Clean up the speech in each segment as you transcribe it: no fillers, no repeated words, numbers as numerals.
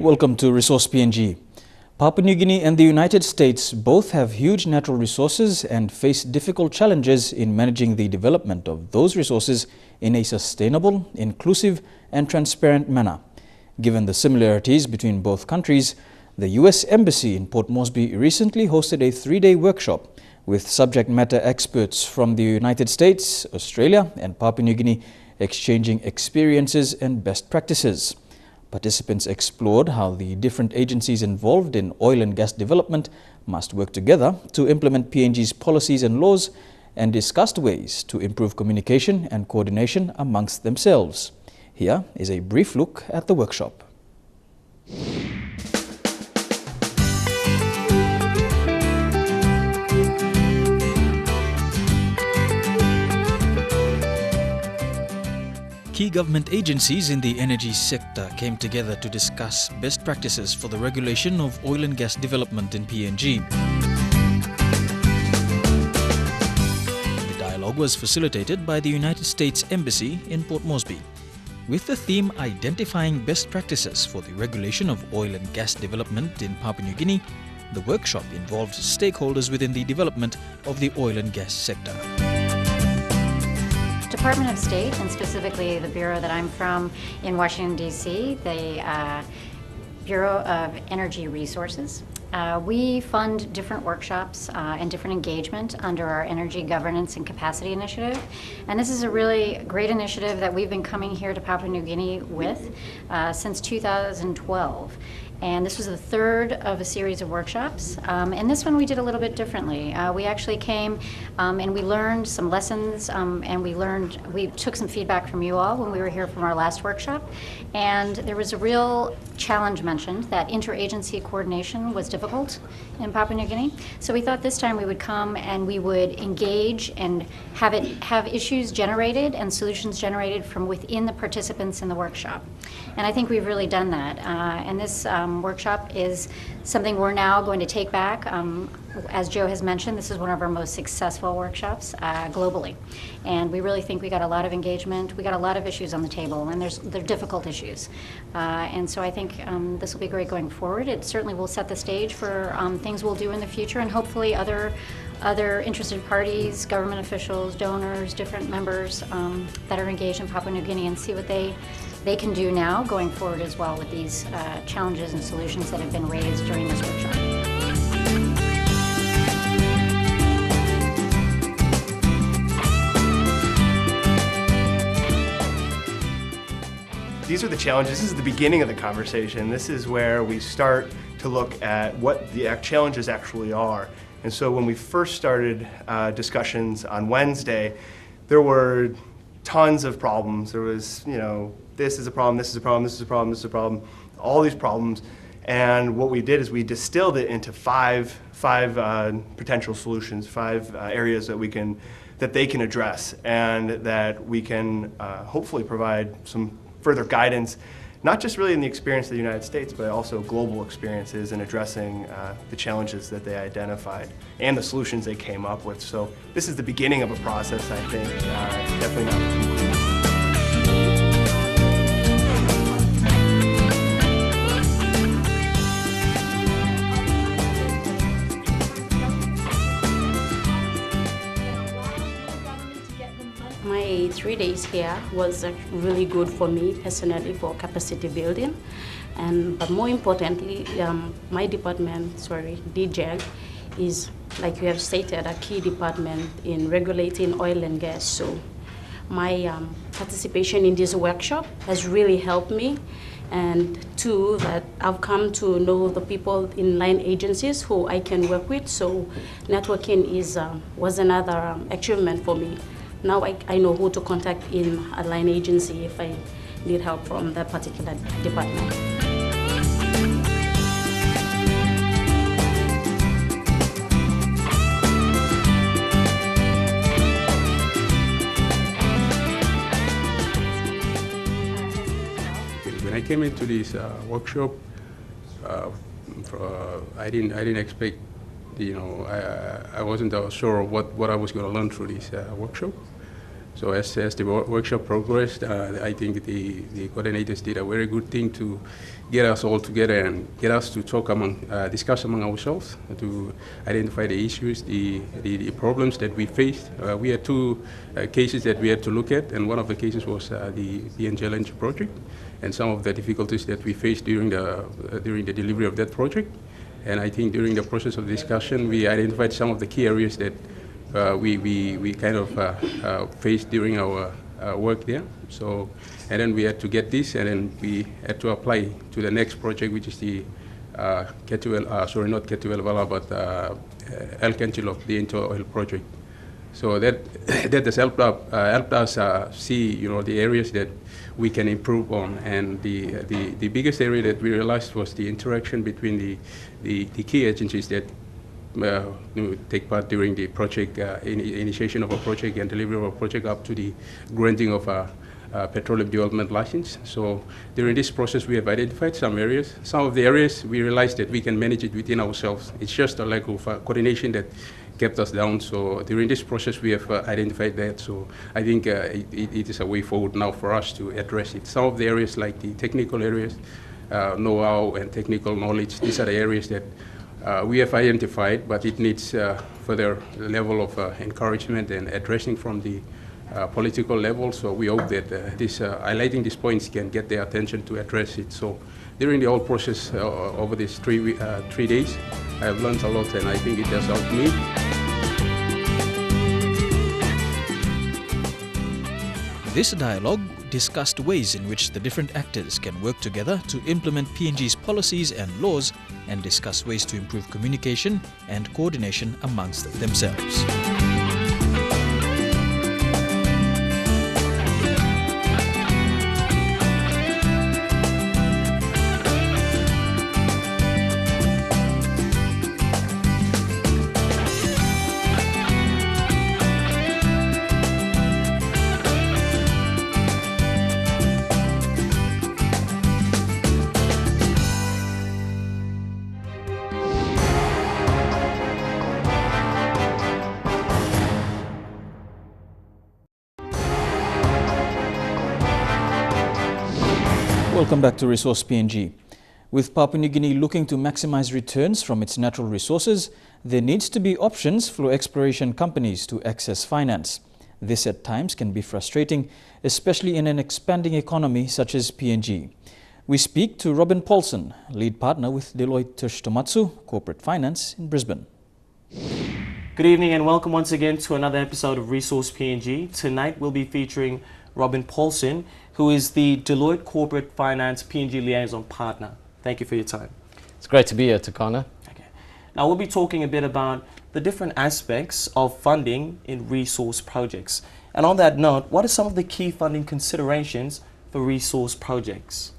welcome to Resource PNG. Papua New Guinea and the United States both have huge natural resources and face difficult challenges in managing the development of those resources in a sustainable, inclusive and transparent manner. Given the similarities between both countries, the US Embassy in Port Moresby recently hosted a 3-day workshop with subject matter experts from the United States, Australia and Papua New Guinea exchanging experiences and best practices. Participants explored how the different agencies involved in oil and gas development must work together to implement PNG's policies and laws, and discussed ways to improve communication and coordination amongst themselves. Here is a brief look at the workshop. Key government agencies in the energy sector came together to discuss best practices for the regulation of oil and gas development in PNG. The dialogue was facilitated by the United States Embassy in Port Moresby, with the theme identifying best practices for the regulation of oil and gas development in Papua New Guinea. The workshop involved stakeholders within the development of the oil and gas sector. Department of State, and specifically the bureau that I'm from in Washington, D.C., the Bureau of Energy Resources. We fund different workshops and different engagement under our Energy Governance and Capacity Initiative. And this is a really great initiative that we've been coming here to Papua New Guinea with since 2012. And this was the third of a series of workshops. And this one we did a little bit differently. We actually came and we learned some lessons and we took some feedback from you all when we were here from our last workshop. And there was a real challenge mentioned that interagency coordination was difficult in Papua New Guinea. So we thought this time we would come and we would engage and have issues generated and solutions generated from within the participants in the workshop. And I think we've really done that. And this workshop is something we're now going to take back. As Joe has mentioned, this is one of our most successful workshops globally. And we really think we got a lot of engagement. We got a lot of issues on the table, and they're difficult issues. And so I think this will be great going forward. It certainly will set the stage for things we'll do in the future, and hopefully other interested parties, government officials, donors, different members that are engaged in Papua New Guinea, and see what they can do now going forward as well with these challenges and solutions that have been raised during this workshop. These are the challenges. This is the beginning of the conversation. This is where we start to look at what the challenges actually are. And so when we first started discussions on Wednesday, there were tons of problems. There was, this is a problem, this is a problem, this is a problem, this is a problem, all these problems. And what we did is we distilled it into five potential solutions, 5 areas that they can address, and that we can hopefully provide some further guidance, not just really in the experience of the United States, but also global experiences in addressing the challenges that they identified and the solutions they came up with. So this is the beginning of a process, I think, definitely not the conclusion. My 3 days here was really good for me personally for capacity building, but more importantly, my department, DJAG, is, like you have stated, a key department in regulating oil and gas. So my participation in this workshop has really helped me, and two, that I've come to know the people in line agencies who I can work with. So networking was another achievement for me. Now I know who to contact in a line agency if I need help from that particular department. When I came into this workshop, I didn't expect, I wasn't sure what I was going to learn through this workshop. So as the workshop progressed, I think the coordinators did a very good thing to get us all together and get us to discuss among ourselves, to identify the issues, the problems that we faced. We had two cases that we had to look at, and one of the cases was the PNG LNG project, and some of the difficulties that we faced during the delivery of that project. And I think during the process of discussion, we identified some of the key areas that we kind of faced during our work there. So, and then we had to get this, and then we had to apply to the next project, which is the not Ketuel but El Kenchilok, the inter-oil project. So that has helped us see, the areas that we can improve on, and the biggest area that we realized was the interaction between the key agencies that take part during the project initiation of a project and delivery of a project up to the granting of a petroleum development license. So during this process, we have identified some areas. Some of the areas we realized that we can manage it within ourselves. It's just a lack of coordination that kept us down. So during this process, we have identified that. So I think it is a way forward now for us to address it. Some of the areas, like the technical areas, know-how and technical knowledge, these are the areas that we have identified, but it needs further level of encouragement and addressing from the political level. So we hope that highlighting these points can get their attention to address it. So during the whole process over these 3 days, I have learned a lot, and I think it has helped me. This dialogue discussed ways in which the different actors can work together to implement PNG's policies and laws, and discuss ways to improve communication and coordination amongst themselves. Welcome back to Resource PNG. With Papua New Guinea looking to maximize returns from its natural resources, there needs to be options for exploration companies to access finance. This at times can be frustrating, especially in an expanding economy such as PNG. We speak to Robin Polson, lead partner with Deloitte Corporate Finance in Brisbane. Good evening and welcome once again to another episode of Resource PNG. Tonight we'll be featuring Robin Polson, who is the Deloitte Corporate Finance PNG Liaison Partner. Thank you for your time. It's great to be here, Takana. Okay. Now we'll be talking a bit about the different aspects of funding in resource projects. And on that note, what are some of the key funding considerations for resource projects?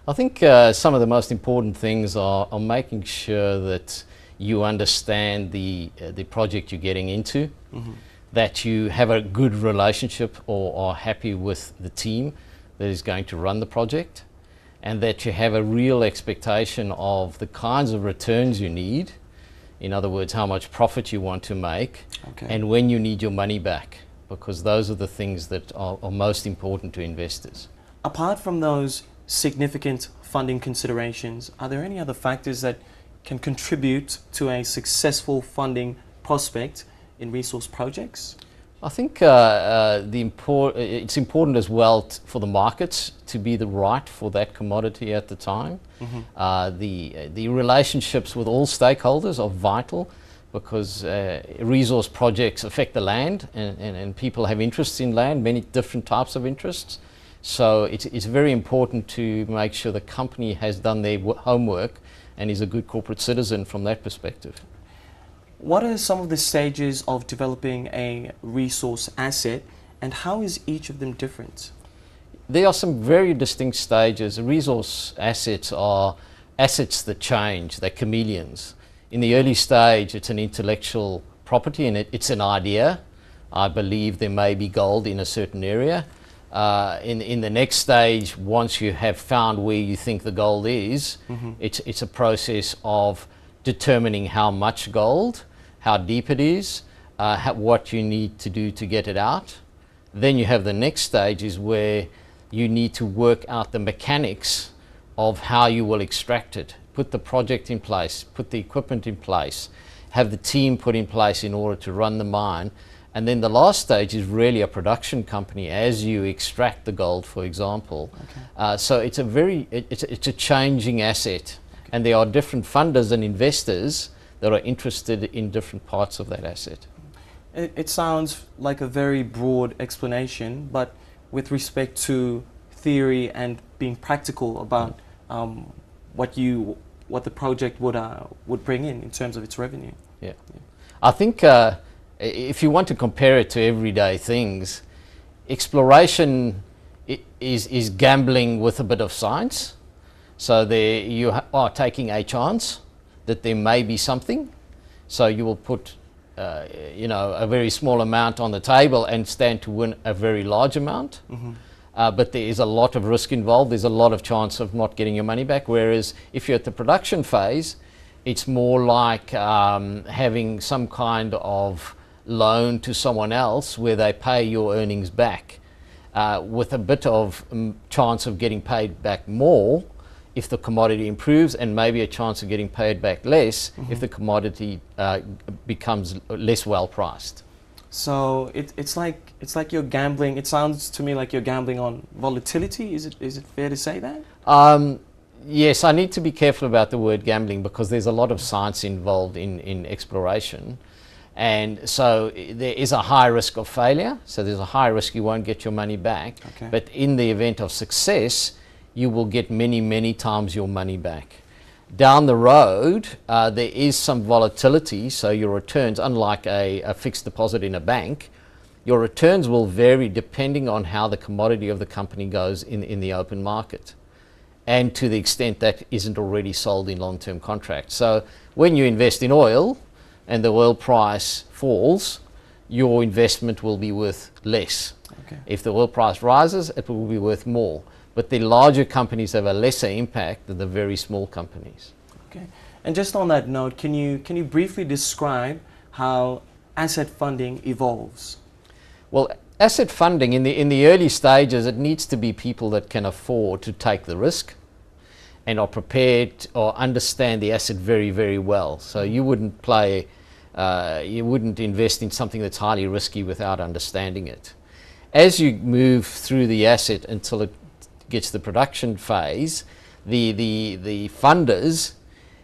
I think some of the most important things are making sure that you understand the project you're getting into, that you have a good relationship or are happy with the team that is going to run the project, and that you have a real expectation of the kinds of returns you need. In other words, how much profit you want to make, and when you need your money back, because those are the things that are most important to investors. Apart from those significant funding considerations, are there any other factors that can contribute to a successful funding prospect in resource projects? I think it's important as well for the markets to be right for that commodity at the time. The relationships with all stakeholders are vital, because resource projects affect the land, and people have interests in land, many different types of interests. So it's very important to make sure the company has done their homework and is a good corporate citizen from that perspective. What are some of the stages of developing a resource asset, and how is each of them different? There are some very distinct stages. Resource assets are assets that change, they're chameleons. In the early stage, it's an intellectual property and it's an idea. I believe there may be gold in a certain area. In the next stage, once you have found where you think the gold is, it's a process of determining how much gold, how deep it is, what you need to do to get it out, Then you have the next stage is where you need to work out the mechanics of how you will extract it, put the project in place, put the equipment in place, have the team put in place in order to run the mine. And then the last stage is really a production company as you extract the gold, for example. Okay. So it's a changing asset. Okay. And there are different funders and investors that are interested in different parts of that asset. It sounds like a very broad explanation, but with respect to theory and being practical about what the project would bring in terms of its revenue. Yeah. I think if you want to compare it to everyday things, exploration is gambling with a bit of science. So there you are taking a chance that there may be something. So you will put a very small amount on the table and stand to win a very large amount. Mm-hmm. But there is a lot of risk involved. There's a lot of chance of not getting your money back. Whereas if you're at the production phase, it's more like having some kind of loan to someone else where they pay your earnings back with a bit of chance of getting paid back more if the commodity improves, and maybe a chance of getting paid back less if the commodity becomes less well priced. So it's like you're gambling. It sounds to me like you're gambling on volatility. Is it fair to say that? Yes, I need to be careful about the word gambling because there's a lot of science involved in exploration. And so there is a high risk of failure. So there's a high risk you won't get your money back. Okay. But in the event of success, you will get many, many times your money back. Down the road, there is some volatility, so your returns, unlike a fixed deposit in a bank, your returns will vary depending on how the commodity of the company goes in the open market, and to the extent that isn't already sold in long-term contracts. So when you invest in oil and the oil price falls, your investment will be worth less. Okay. If the oil price rises, it will be worth more. But the larger companies have a lesser impact than the very small companies. Okay. And just on that note, can you briefly describe how asset funding evolves? Well, asset funding in the early stages, it needs to be people that can afford to take the risk and are prepared or understand the asset very, very well. So you wouldn't invest in something that's highly risky without understanding it. As you move through the asset until it gets to the production phase, the funders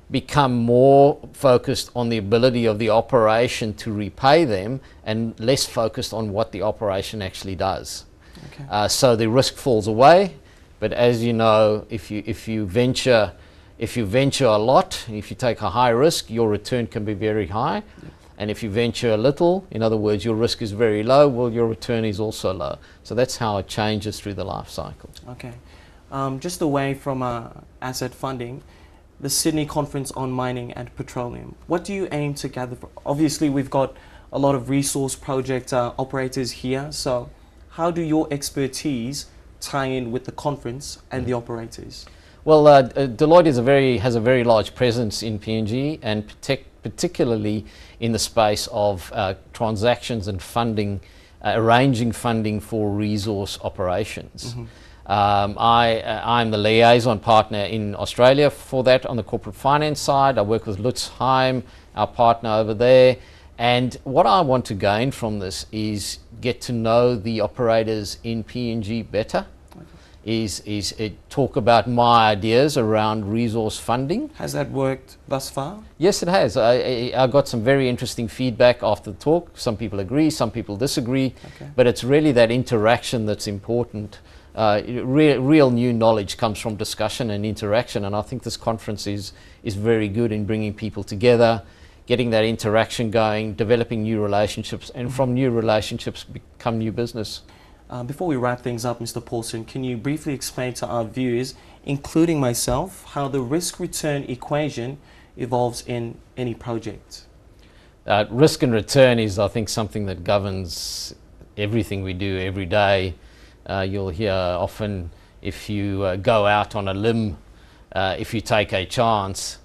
become more focused on the ability of the operation to repay them and less focused on what the operation actually does. Okay. So the risk falls away, but as you know, if you venture a lot, if you take a high risk, your return can be very high. Yep. And if you venture a little, in other words, your risk is very low, well, your return is also low. So that's how it changes through the life cycle. Okay. Just away from asset funding, the Sydney Conference on Mining and Petroleum. What do you aim to gather? Obviously, we've got a lot of resource project operators here. So how do your expertise tie in with the conference and the operators? Well, Deloitte has a very large presence in PNG, and particularly in the space of transactions and funding, arranging funding for resource operations. Mm-hmm. I'm the liaison partner in Australia for that on the corporate finance side. I work with Lutz Heim, our partner over there. And what I want to gain from this is get to know the operators in PNG better. Is talk about my ideas around resource funding. Has that worked thus far? Yes, it has. I got some very interesting feedback after the talk. Some people agree, some people disagree, okay. But it's really that interaction that's important. Real new knowledge comes from discussion and interaction, and I think this conference is very good in bringing people together, getting that interaction going, developing new relationships, and from new relationships become new business. Before we wrap things up, Mr. Polson, can you briefly explain to our viewers, including myself, how the risk-return equation evolves in any project? Risk and return is, I think, something that governs everything we do every day. You'll hear often, if you go out on a limb, if you take a chance,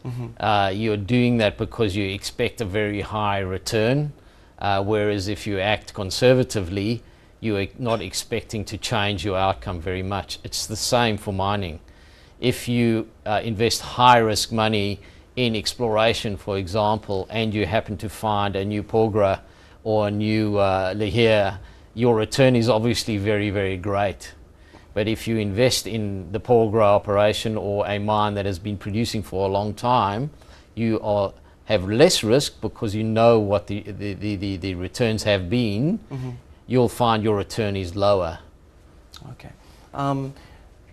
you're doing that because you expect a very high return, whereas if you act conservatively, you are not expecting to change your outcome very much. It's the same for mining. If you invest high risk money in exploration, for example, and you happen to find a new Porgera or a new Lihir, your return is obviously very, very great. But if you invest in the Porgera operation or a mine that has been producing for a long time, you have less risk because you know what the returns have been. Mm-hmm. You'll find your return is lower. Okay.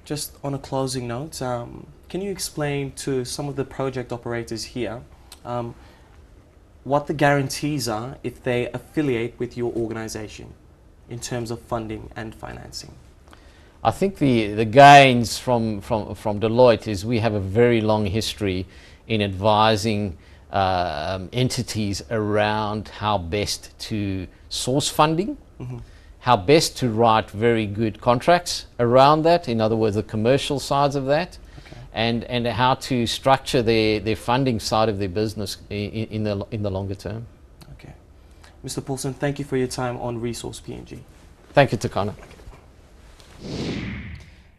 Just on a closing note, can you explain to some of the project operators here what the guarantees are if they affiliate with your organization in terms of funding and financing? I think the gains from Deloitte is we have a very long history in advising entities around how best to source funding, mm-hmm. how best to write very good contracts around that, in other words, the commercial sides of that, okay. and how to structure their funding side of their business in the longer term. Okay. Mr. Polson, thank you for your time on Resource PNG. Thank you, Takana.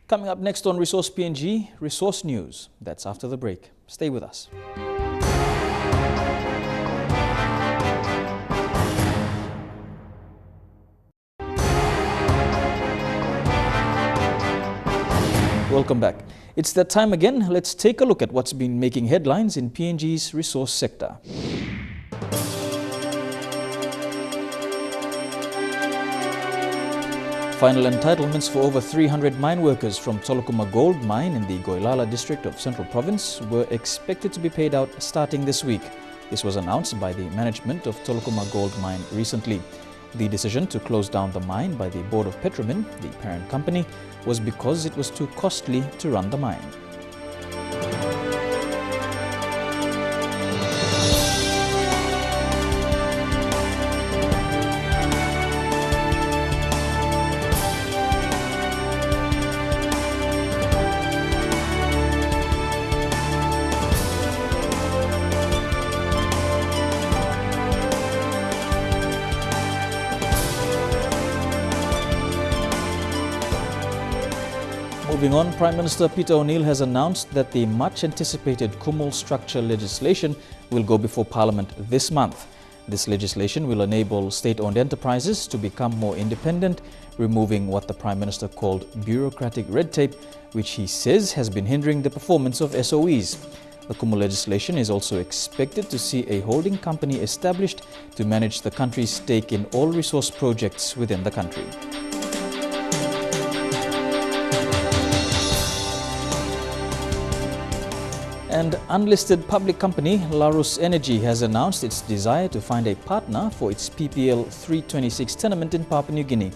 Coming up next on Resource PNG, Resource News. That's after the break. Stay with us. Welcome back. It's that time again. Let's take a look at what's been making headlines in PNG's resource sector. Final entitlements for over 300 mine workers from Tolokuma Gold Mine in the Goilala district of Central Province were expected to be paid out starting this week. This was announced by the management of Tolokuma Gold Mine recently. The decision to close down the mine by the board of Petromin, the parent company, was because it was too costly to run the mine. Moving on, Prime Minister Peter O'Neill has announced that the much-anticipated Kumul structure legislation will go before Parliament this month. This legislation will enable state-owned enterprises to become more independent, removing what the Prime Minister called bureaucratic red tape, which he says has been hindering the performance of SOEs. The Kumul legislation is also expected to see a holding company established to manage the country's stake in all resource projects within the country. And unlisted public company Larus Energy has announced its desire to find a partner for its PPL 326 tenement in Papua New Guinea.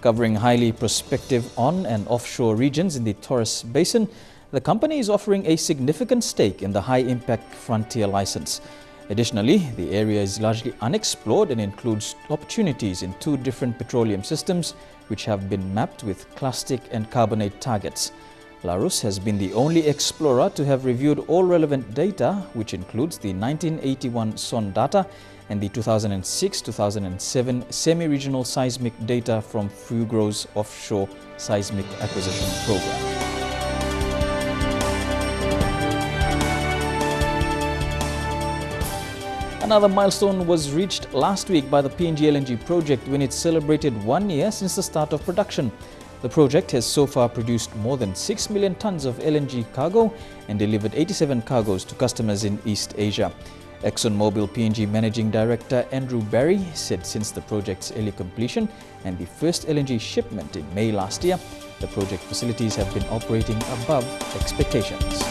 Covering highly prospective on- and offshore regions in the Taurus Basin, the company is offering a significant stake in the high-impact frontier license. Additionally, the area is largely unexplored and includes opportunities in 2 different petroleum systems which have been mapped with clastic and carbonate targets. Larus has been the only explorer to have reviewed all relevant data, which includes the 1981 SON data and the 2006-2007 semi-regional seismic data from Fugro's offshore seismic acquisition program. Another milestone was reached last week by the PNG LNG project when it celebrated 1 year since the start of production. The project has so far produced more than 6 million tons of LNG cargo and delivered 87 cargoes to customers in East Asia. ExxonMobil PNG Managing Director Andrew Barry said since the project's early completion and the first LNG shipment in May last year, the project facilities have been operating above expectations.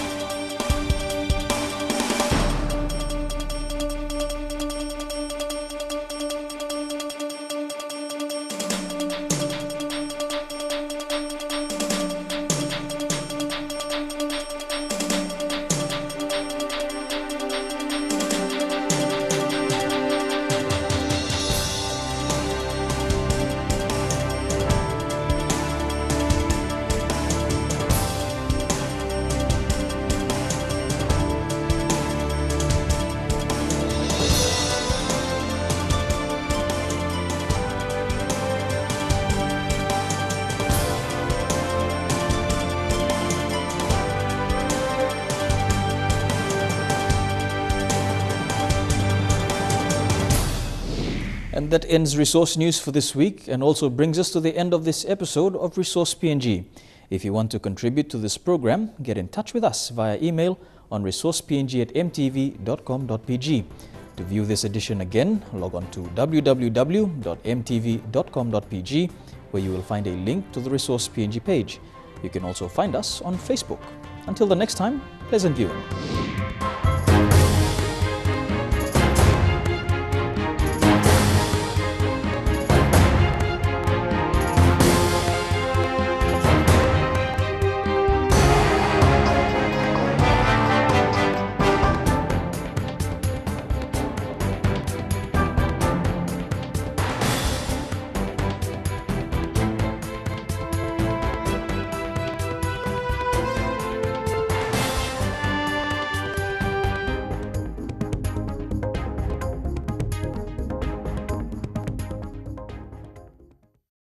And that ends Resource News for this week and also brings us to the end of this episode of Resource PNG. If you want to contribute to this program, get in touch with us via email on resourcepng@mtv.com.pg. To view this edition again, log on to www.mtv.com.pg, where you will find a link to the Resource PNG page. You can also find us on Facebook. Until the next time, pleasant viewing.